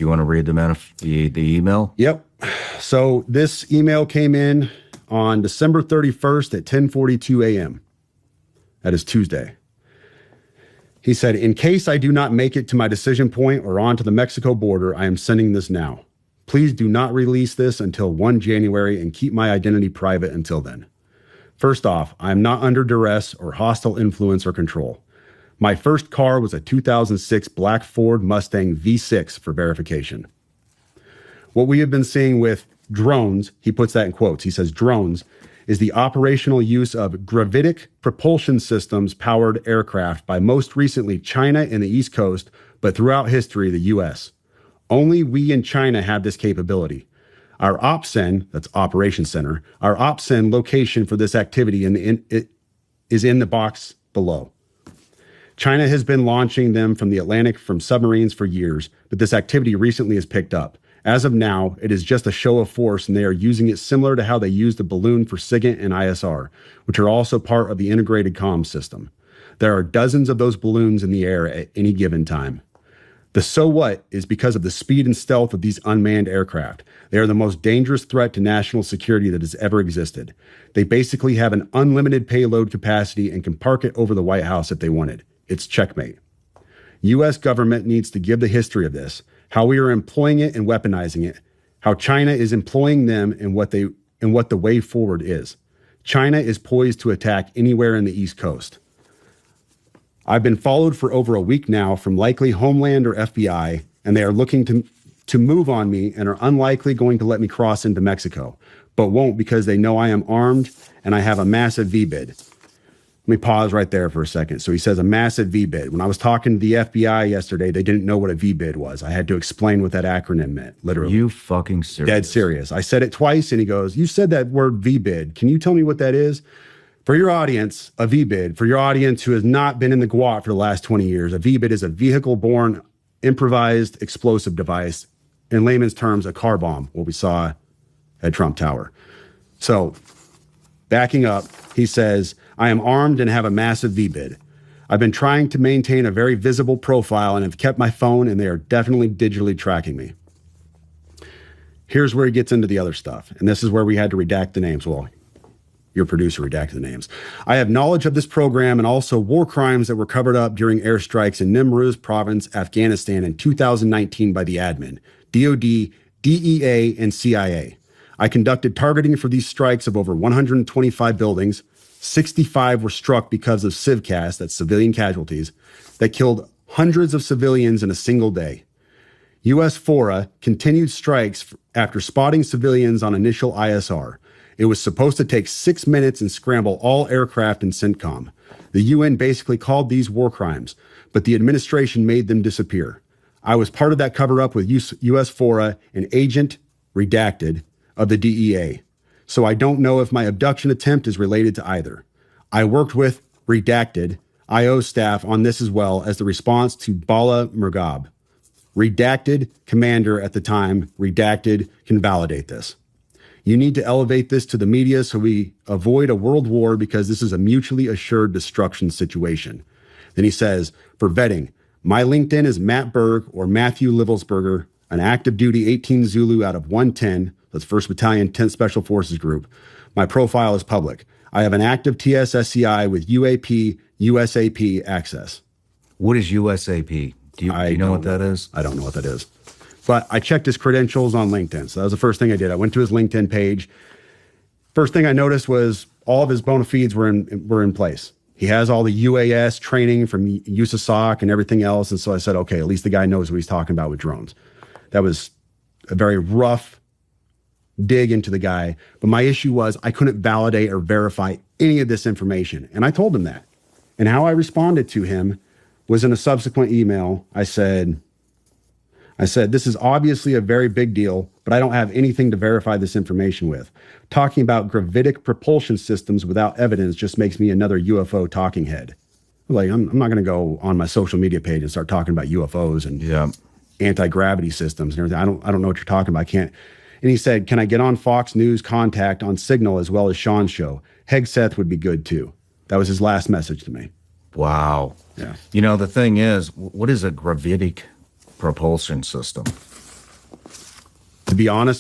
You want to read the email? Yep. So this email came in on December 31st at 10:42 a.m. That is Tuesday. He said, in case I do not make it to my decision point or on to the Mexico border, I am sending this now. Please do not release this until 1 January and keep my identity private until then. First off, I am not under duress or hostile influence or control. My first car was a 2006 black Ford Mustang V6 for verification. What we have been seeing with drones, he puts that in quotes, he says drones, is the operational use of gravitic propulsion systems powered aircraft by most recently China and the East Coast, but throughout history, the US. Only we in China have this capability. Our OPCEN, that's Operation Center, our OPCEN location for this activity is in the box below. China has been launching them from the Atlantic from submarines for years, but this activity recently has picked up. As of now, it is just a show of force, and they are using it similar to how they used the balloon for SIGINT and ISR, which are also part of the integrated comms system. There are dozens of those balloons in the air at any given time. The so what is because of the speed and stealth of these unmanned aircraft. They are the most dangerous threat to national security that has ever existed. They basically have an unlimited payload capacity and can park it over the White House if they wanted. It's checkmate. U.S. government needs to give the history of this, how we are employing it and weaponizing it, how China is employing them and what the way forward is. China is poised to attack anywhere in the East Coast. I've been followed for over a week now from likely Homeland or FBI, and they are looking to move on me and are unlikely going to let me cross into Mexico, but won't because they know I am armed and I have a massive V-bid. Let me pause right there for a second. So he says a massive V-bid. When I was talking to the FBI yesterday, they didn't know what a V-bid was. I had to explain what that acronym meant, literally. You fucking serious? Dead serious. I said it twice, and he goes, you said that word V-bid. Can you tell me what that is? For your audience, a V-bid, for your audience who has not been in the GWOT for the last 20 years, a V-bid is a vehicle-borne improvised explosive device. In layman's terms, a car bomb, what we saw at Trump Tower. So, backing up, he says, I am armed and have a massive V-bid. I've been trying to maintain a very visible profile and have kept my phone, and they are definitely digitally tracking me. Here's where he gets into the other stuff, and this is where we had to redact the names. Well, your producer redacted the names. I have knowledge of this program and also war crimes that were covered up during airstrikes in Nimruz province, Afghanistan in 2019 by the admin, DOD, DEA, and CIA. I conducted targeting for these strikes of over 125 buildings. 65 were struck because of civcas, that's civilian casualties, that killed hundreds of civilians in a single day. U.S. FORA continued strikes after spotting civilians on initial ISR. It was supposed to take 6 minutes and scramble all aircraft in CENTCOM. The UN basically called these war crimes, but the administration made them disappear. I was part of that cover-up with U.S. FORA, an agent, redacted, of the DEA. So I don't know if my abduction attempt is related to either. I worked with, redacted, IO staff on this as well as the response to Bala Murghab. Redacted commander at the time, redacted, can validate this. You need to elevate this to the media so we avoid a world war because this is a mutually assured destruction situation. Then he says, for vetting, my LinkedIn is Matt Berg or Matthew Livelsberger, an active duty 18 Zulu out of 110, that's 1st Battalion 10th Special Forces Group. My profile is public. I have an active TSSCI with UAP, USAP access. What is USAP? Do you know what that is? I don't know what that is. But I checked his credentials on LinkedIn. So that was the first thing I did. I went to his LinkedIn page. First thing I noticed was all of his bona fides were in place. He has all the UAS training from USASOC and everything else. And so I said, okay, at least the guy knows what he's talking about with drones. That was a very rough dig into the guy. But my issue was I couldn't validate or verify any of this information. And I told him that. And how I responded to him was in a subsequent email. I said, this is obviously a very big deal, but I don't have anything to verify this information with. Talking about gravitic propulsion systems without evidence just makes me another UFO talking head. Like, I'm not going to go on my social media page and start talking about UFOs and anti-gravity systems and everything. I don't know what you're talking about. I can't. And he said, can I get on Fox News Contact on Signal as well as Shawn's show? Hegseth would be good too. That was his last message to me. Wow. Yeah. You know, the thing is, what is a gravitic propulsion system? be honest